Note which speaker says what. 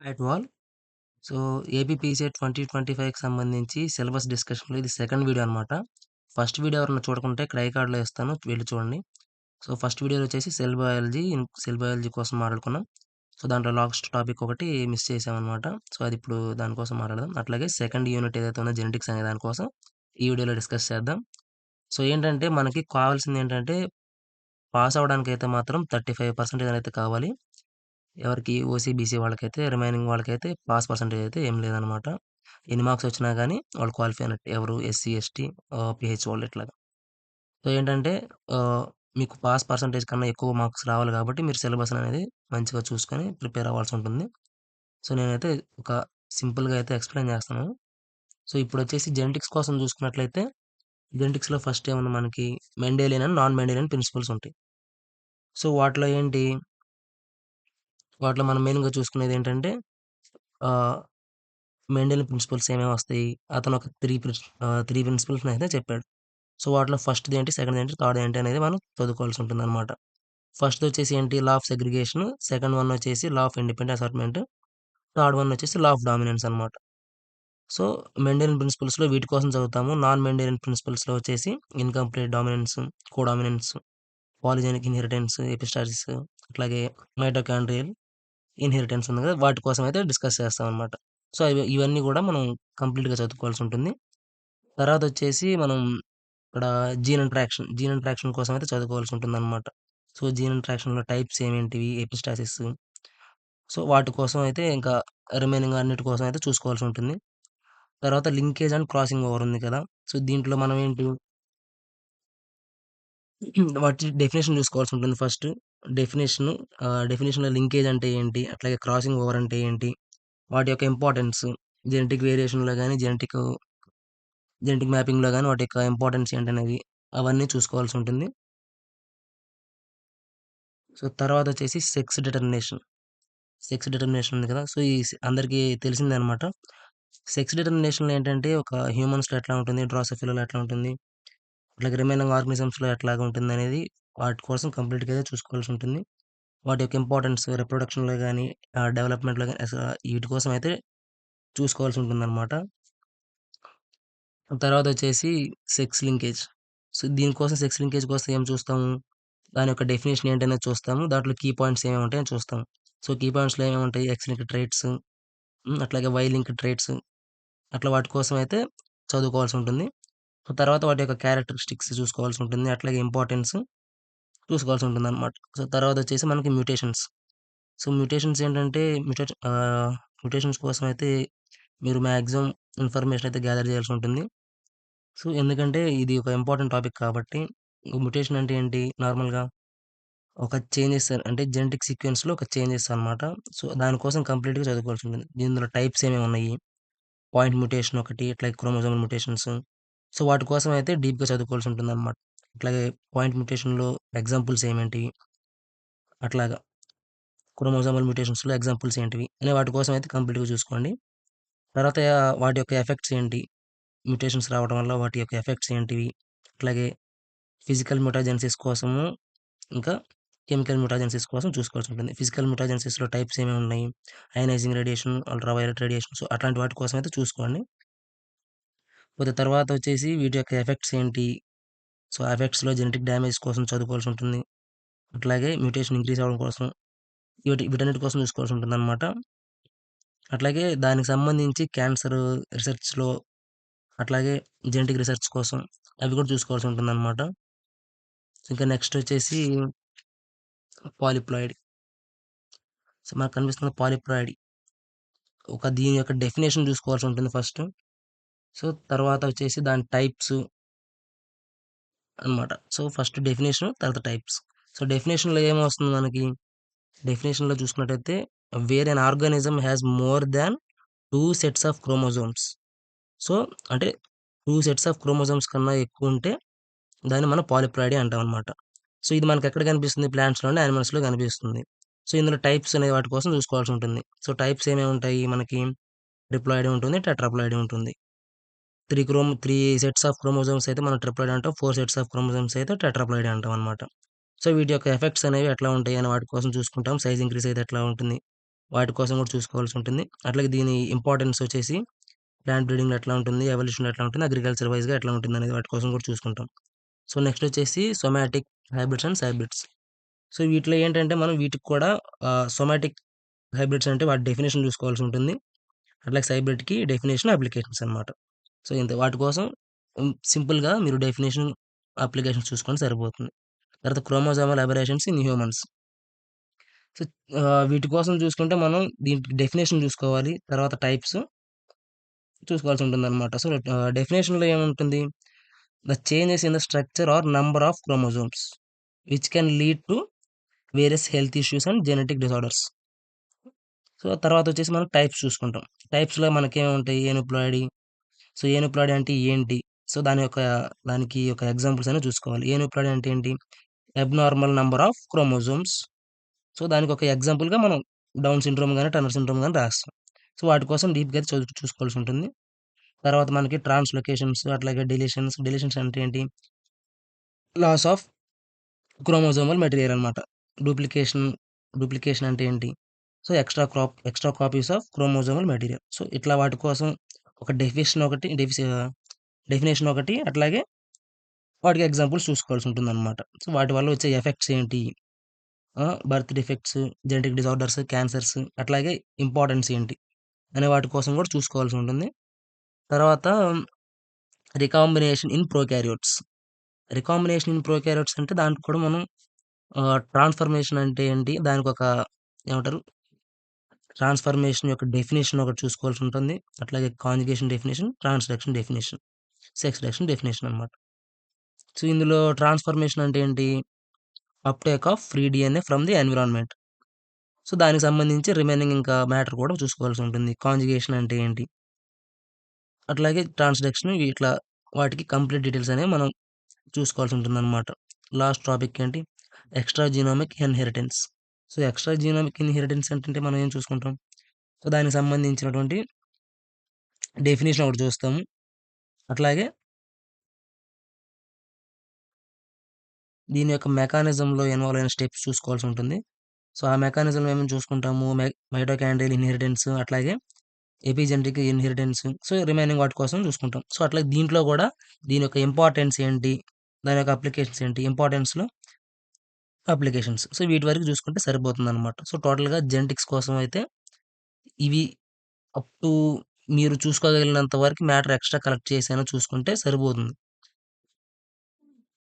Speaker 1: At all. So, ఏపీపీసీఎట్ 2025కి సంబంధించి syllabus డిస్కషన్‌లో ఇది సెకండ్ వీడియో అనమాట. ఫస్ట్ వీడియో ఎవరైనా చూడకుంటే ఇక్కడ ఐ కార్డ్‌లో ఇస్తాను. వెళ్లి చూడండి. సో, ఫస్ట్ వీడియోలో వచ్చేసి సెల్ బయాలజీ కోసం మాట్లాడుకున్నాం. సో, దాంట్లో లాస్ట్ టాపిక్ ఒకటి మిస్ చేసామనమాట. సో, అది ఇప్పుడు దానికోసం మాట్లాడదాం. అట్లాగే సెకండ్ యూనిట్ ఏదైతే ఉందో జెనెటిక్స్ అనే దాని కోసం ఈ వీడియోలో డిస్కస్ చేద్దాం. సో, ఏంటంటే మనకి కావాల్సిందేంటంటే పాస్ అవ్వడానికైతే మాత్రం 35% అయితే కావాలి. ఎవరికి ఓసీ, బీసీ వాళ్ళకైతే రిమైనింగ్ వాళ్ళకైతే పాస్ పర్సెంటేజ్ అయితే ఏం లేదనమాట. ఎన్ని మార్క్స్ వచ్చినా గానీ వాళ్ళు క్వాలిఫై అయినట్టే. ఎవరు ఎస్సీ, ఎస్టీ, పీహెచ్ వాళ్ళు ఇట్లాగా. సో, ఏంటంటే ఆహ్, మీకు పాస్ పర్సెంటేజ్ కన్నా ఎక్కువ మార్క్స్ రావాలి కాబట్టి మీరు సిలబస్ అనేది మంచిగా చూసుకొని ప్రిపేర్ అవ్వాల్సుంటుంది. సో, నేనైతే ఒక సింపుల్‌గా అయితే ఎక్స్‌ప్లెయిన్ చేస్తాను. సో, ఇప్పుడొచ్చేసి జెనెటిక్స్ కోసం చూసుకున్నట్లయితే జెనెటిక్స్‌లో ఫస్ట్ ఏముంది మనకి Mendelian and non Mendelian principles ఉంటాయి. సో, వాటిలో మనం మెయిన్‌గా చూసుకునేదేంటంటే ఆహ్, మెండెలియన్ ప్రిన్సిపల్స్ ఏమేమి వస్తాయి? అతను ఒక 3 ప్రిన్సిపల్స్‌నైతే చెప్పాడు. సో, వాటిలో ఫస్ట్‌ది ఏంటి? సెకండ్‌ది ఏంటి? థర్డ్ ఏంటి? అనేది మనం చదువుకోవాల్సి ఉంటుందన్నమాట. ఫస్ట్‌దొచ్చేసి ఏంటి? Law of segregation. Second one వచ్చేసి law of independent assortment. Third one వచ్చేసి లా ఆఫ్ డామినెన్స్ అన్నమాట. సో, మెండెలియన్ ప్రిన్సిపల్స్‌లో వీటి కోసం చదువుతాము. నాన్ మెండెలియన్ ప్రిన్సిపల్స్‌లో వచ్చేసి incomplete dominance, codominance, polygenic inheritance, epistasis అట్లాగే మైటోకాండ్రియల్ ఇన్‌హెరిటెన్స్ ఉంది కదా! వాటి కోసం అయితే డిస్కస్ చేస్తామన్నమాట. సో, ఇవన్నీ గూడా మనం కంప్లీట్‌గా చదువుకోవాల్సి ఉంటుంది. తర్వాతొచ్చేసి మనం ఇక్కడ జీన్ ఇంటరాక్షన్ కోసం అయితే చదువుకోవాల్సి ఉంటుందన్నమాట. సో, జీన్ ఇంటరాక్షన్‌లో టైప్స్ ఏమేంటివి, ఎపిస్టాసిస్. సో, వాటి కోసం అయితే ఇంకా రిమైనింగ్ అన్నిటి కోసం అయితే చూసుకోవాల్సి ఉంటుంది. తర్వాత లింకేజ్ అండ్ క్రాసింగ్ ఓవర్ ఉంది కదా! సో, దీంట్లో మనం ఏంటి వాటి డెఫినిషన్ చూసుకోవాల్సి ఉంటుంది ఫస్ట్. డెఫినిషన్‌లో లింకేజ్ అంటే ఏంటి? అట్లాగే క్రాసింగ్ ఓవర్ అంటే ఏంటి? వాటి యొక్క ఇంపార్టెన్స్, జెనెటిక్ వేరియేషన్‌లో గాని, జెనెటిక్ మ్యాపింగ్‌లో గాని వాటి యొక్క ఇంపార్టెన్స్ ఏంటనేది అవన్నీ చూసుకోవాల్సి ఉంటుంది. సో, తర్వాతొచ్చేసి సెక్స్ డిటర్మినేషన్ ఉంది కదా! సో, అందరికీ తెలిసిందే అనమాట. సెక్స్ డిటర్మినేషన్‌లో ఏంటంటే ఒక హ్యూమన్స్‌లో ఎట్లా ఉంటుంది, డ్రోసోఫిలాలో ఎట్లా ఉంటుంది, అట్లాగే రిమైనింగ్ ఆర్గానిజమ్స్‌లో ఎట్లాగా ఉంటుందనేది వాటి కోసం కంప్లీట్‌గా అయితే చూసుకోవాల్సి ఉంటుంది. వాటి యొక్క ఇంపార్టెన్స్ రిప్రొడక్షన్‌లో గాని, డెవలప్‌మెంట్‌లో గాని వీటి కోసం అయితే చూసుకోవాల్సి ఉంటుందనమాట. తర్వాతొచ్చేసి సెక్స్ లింకేజ్. సో, దీనికోసం సెక్స్ లింకేజ్ కోసం ఏం చూస్తాము? దాని యొక్క డెఫినిషన్ ఏంటనేది చూస్తాము. దాంట్లో కీ పాయింట్స్ ఏమేమి ఉంటాయో చూస్తాం. సో, కీ పాయింట్స్‌లో ఏమేమి ఉంటాయి? ఎక్స్ లింక్డ్ ట్రైట్స్, అట్లాగే వై లింక్డ్ ట్రైట్స్ అట్లా వాటి కోసం అయితే చదువుకోవాల్సి ఉంటుంది. సో, తర్వాత వాటి యొక్క క్యారెక్టరిస్టిక్స్ చూసుకోవాల్సి ఉంటుంది. అట్లాగే ఇంపార్టెన్స్ చూసుకోవాల్సి ఉంటుందన్నమాట. సో, తర్వాతొచ్చేసి మనకి మ్యూటేషన్స్. సో, మ్యూటేషన్స్ కోసం అయితే మీరు మాక్సిమం ఇన్ఫర్మేషన్ అయితే గ్యాదర్ చేయాల్సి ఉంటుంది. సో, ఎందుకంటే ఇది ఒక ఇంపార్టెంట్ టాపిక్ కాబట్టి, మ్యుటేషన్ అంటే ఏంటి? నార్మల్‌గా ఒక చేంజెస్ అంటే జెనెటిక్ సీక్వెన్స్‌లో ఒక చేంజెస్ అన్నమాట. సో, దానికోసం కంప్లీట్‌గా చదువుకోవాల్సి ఉంటుంది. ఇందులో టైప్స్ ఏమేమి ఉన్నాయి? పాయింట్ మ్యుటేషన్ ఒకటి, ఇట్లా క్రోమోజోమల్ మ్యుటేషన్స్. సో, వాటి కోసం అయితే డీప్‌గా చదువుకోవాల్సి ఉంటుందన్నమాట. అట్లాగే పాయింట్ మ్యుటేషన్‌లో ఎగ్జాంపుల్స్ ఏమేంటివి? అట్లాగా క్రోమోజోమల్ మ్యుటేషన్స్‌లో ఎగ్జాంపుల్స్ ఏంటివి? అనే వాటి కోసం అయితే కంప్లీట్‌గా చూసుకోండి. తర్వాత వాటి యొక్క ఎఫెక్ట్స్ ఏంటి? మ్యుటేషన్స్ రావడం వల్ల వాటి యొక్క ఎఫెక్ట్స్ ఏంటివి? అట్లాగే ఫిజికల్ మ్యూటాజెన్సిస్ కోసము, ఇంకా కెమికల్ మ్యూటాజెన్సిస్ కోసం చూసుకోవాల్సి ఉంటుంది. ఫిజికల్ మ్యూటాజెన్సిస్‌లో టైప్స్ ఏమేమి ఉన్నాయి? Ionising radiation, ultraviolet radiation so, అట్లాంటి వాటి కోసం అయితే చూసుకోండి. పోతే తర్వాత వచ్చేసి వీటి యొక్క ఎఫెక్ట్స్ ఏంటి? సో, ఎఫెక్ట్స్‌లో జెనెటిక్ డ్యామేజ్ కోసం చదువుకోవాల్సి ఉంటుంది. అట్లాగే మ్యూటేషన్ ఇంక్రీజ్ అవ్వడం కోసం వీటన్నిటి కోసం చూసుకోవాల్సి ఉంటుందన్నమాట. అట్లాగే దానికి సంబంధించి క్యాన్సర్ రిసెర్చ్‌లో అట్లాగే జెనెటిక్ రిసెర్చ్ కోసం అవి కూడా చూసుకోవాల్సి ఉంటుందన్నమాట. ఇంకా నెక్స్ట్ వచ్చేసి పాలిప్లాయిడ్. సో, మనకు కనిపిస్తున్న పాలిప్లాయిడ్ దీని యొక్క డెఫినిషన్ చూసుకోవాల్సి ఉంటుంది ఫస్ట్. సో, తర్వాత వచ్చేసి దాని టైప్స్ అన్నమాట. సో, ఫస్ట్ డెఫినిషన్ తర్వాత టైప్స్. సో, డెఫినిషన్‌లో ఏమొస్తుంది మనకి? డెఫినిషన్‌లో చూసుకున్నట్టయితే where an organism has more than 2 sets of chromosomes. So, అంటే 2 సెట్స్ ఆఫ్ క్రోమోజోమ్స్ కన్నా ఎక్కువుంటే దాన్ని మనం పాలిప్లాయిడీ అంటామనమాట. సో, ఇది మనకెక్కడ కనిపిస్తుంది? ప్లాంట్స్‌లోను, యానిమల్స్‌లో కనిపిస్తుంది. సో, ఇందులో టైప్స్ అనే వాటి కోసం చూసుకోవాల్సి ఉంటుంది. సో, టైప్స్ ఏమేమి ఉంటాయి మనకి? ట్రిప్లాయిడీ ఉంటుంది, టెట్రాప్లాయిడీ ఉంటుంది. 3 సెట్స్ ఆఫ్ క్రోమోజోమ్స్ అయితే మనం ట్రిప్లాయిడ్ అంటాం. 4 సెట్స్ ఆఫ్ క్రోమోజోమ్స్ అయితే టెట్రాప్లాయిడ్ అంటామనమాట. సో, వీటి యొక్క ఎఫెక్ట్స్ అనేవి ఎట్లా ఉంటాయి అనే వాటి కోసం చూసుకుంటాం. సైజ్ ఇంక్రీజ్ అయితే ఎట్లా ఉంటుంది? వాటి కోసం కూడా చూసుకోవాల్సి ఉంటుంది. అట్లాగే దీని ఇంపార్టెన్స్ వచ్చేసి ప్లాంట్ బ్రీడింగ్‌లో ఎట్లా ఉంటుంది, ఎవల్యూషన్‌లో ఎట్లా ఉంటుంది, అగ్రికల్చర్ వైస్‌గా ఎట్లా ఉంటుందనేది వాటి కోసం కూడా చూసుకుంటాం. సో, నెక్స్ట్ వచ్చేసి somatic hybrids and hybrids. So, వీటిలో ఏంటంటే మనం వీటికి కూడా సోమాటిక్ హైబ్రిడ్స్ అంటే వాటి డెఫినిషన్ చూసుకోవాల్సి ఉంటుంది. అట్లాగే హైబ్రిడ్‌కి డెఫినిషన్, అప్లికేషన్స్ అన్నమాట. సో, ఇంతే వాటి కోసం సింపుల్‌గా మీరు డెఫినిషన్, అప్లికేషన్స్ చూసుకుంటే సరిపోతుంది. తర్వాత chromosomal aberrations in humans. So, వీటి కోసం చూసుకుంటే మనం దీనికి డెఫినిషన్ చూసుకోవాలి. తర్వాత టైప్స్ చూసుకోవాల్సి ఉంటుందన్నమాట. సో, డెఫినిషన్‌లో ఏముంటుంది? The changes in the structure or number of chromosomes which can lead to various health issues and genetic disorders. So, తర్వాతొచ్చేసి మనం టైప్స్ చూసుకుంటాం. టైప్స్‌లో మనకేముంటాయి? ఏనుప్లాయిడీ. సో, ఏనుప్లాయిడీ అంటే ఏంటి? సో, దానికి ఒక ఎగ్జాంపుల్స్ అనేవి చూసుకోవాలి. ఏనుప్లాయిడీ అంటే ఏంటి? Abnormal number of chromosomes. So, దానికొక ఎగ్జాంపుల్‌గా మనం డౌన్ సిండ్రోమ్ గాని, టర్నర్ సిండ్రోమ్ గాని రాస్తాం. సో, వాటి కోసం డీప్‌గా అయితే చూసుకోవాల్సి ఉంటుంది. తర్వాత మనకి ట్రాన్స్‌లొకేషన్స్ అట్లాగే డెలీషన్స్. డెలీషన్స్ అంటే ఏంటి? లాస్ ఆఫ్ క్రోమోజోమల్ మెటీరియల్ అన్నమాట. డూప్లికేషన్, డూప్లికేషన్ అంటే ఏంటి? So, extra copies of chromosomal material. So, ఇట్లా వాటి కోసం ఒక డెఫినేషన్ ఒకటి అట్లాగే వాటికి ఎగ్జాంపుల్స్ చూసుకోవాల్సి ఉంటుందన్నమాట. సో, వాటి వల్ల వచ్చే ఎఫెక్ట్స్ ఏంటి? Birth defects, genetic disorders, cancers అట్లాగే ఇంపార్టెన్స్ ఏంటి? అనే వాటి కోసం కూడా చూసుకోవాల్సి ఉంటుంది. తర్వాత recombination in prokaryotes. Recombination in prokaryotes అంటే దాంట్లో కూడా మనం ట్రాన్స్‌ఫర్మేషన్ అంటే ఏంటి? దానికొక ఏమంటారు? ట్రాన్స్‌ఫర్మేషన్ యొక్క డెఫినిషన్ ఒకటి చూసుకోవాల్సి ఉంటుంది. అట్లాగే conjugation definition, transduction definition, sexduction definition అన్నమాట. సో, ఇందులో ట్రాన్స్‌ఫర్మేషన్ అంటే ఏంటి? Uptake of free DNA from the environment. So, దానికి సంబంధించి రిమైనింగ్ ఇంకా మ్యాటర్ కూడా చూసుకోవాల్సి ఉంటుంది. కాంజుగేషన్ అంటే ఏంటి? అట్లాగే ట్రాన్స్‌డక్షన్ ఇట్లా వాటికి కంప్లీట్ డీటెయిల్స్ అనేవి మనం చూసుకోవాల్సి ఉంటుందన్నమాట. లాస్ట్ టాపిక్ ఏంటి? Extra genomic inheritance. So, extra genomic inheritance అంటే మనం ఏం చూసుకుంటాం? సో, దానికి సంబంధించినటువంటి డెఫినిషన్ ఒకటి చూస్తాము. అట్లాగే దీని యొక్క మెకానిజంలో ఇన్వాల్వ్ అయిన స్టెప్స్ చూసుకోవాల్సి ఉంటుంది. సో, ఆ మెకానిజంలో ఏమేమి చూసుకుంటాము? మైటోకాండ్రియల్ ఇన్‌హెరిటెన్స్ అట్లాగే ఎపిజెనెటిక్ ఇన్‌హెరిటెన్స్. సో, రిమైనింగ్ వాటి కోసం చూసుకుంటాం. సో, అట్లాగే దీంట్లో కూడా దీని యొక్క ఇంపార్టెన్స్ ఏంటి? దాని యొక్క అప్లికేషన్స్ ఏంటి? ఇంపార్టెన్స్‌లో అప్లికేషన్స్. సో, వీటి వరకు చూసుకుంటే సరిపోతుందనమాట. సో, టోటల్‌గా జెనెటిక్స్ కోసం అయితే ఇవి అప్ టు మీరు చూసుకోగలిగినంత వరకు మ్యాటర్ ఎక్స్‌ట్రా కలెక్ట్ చేశానో చూసుకుంటే సరిపోతుంది.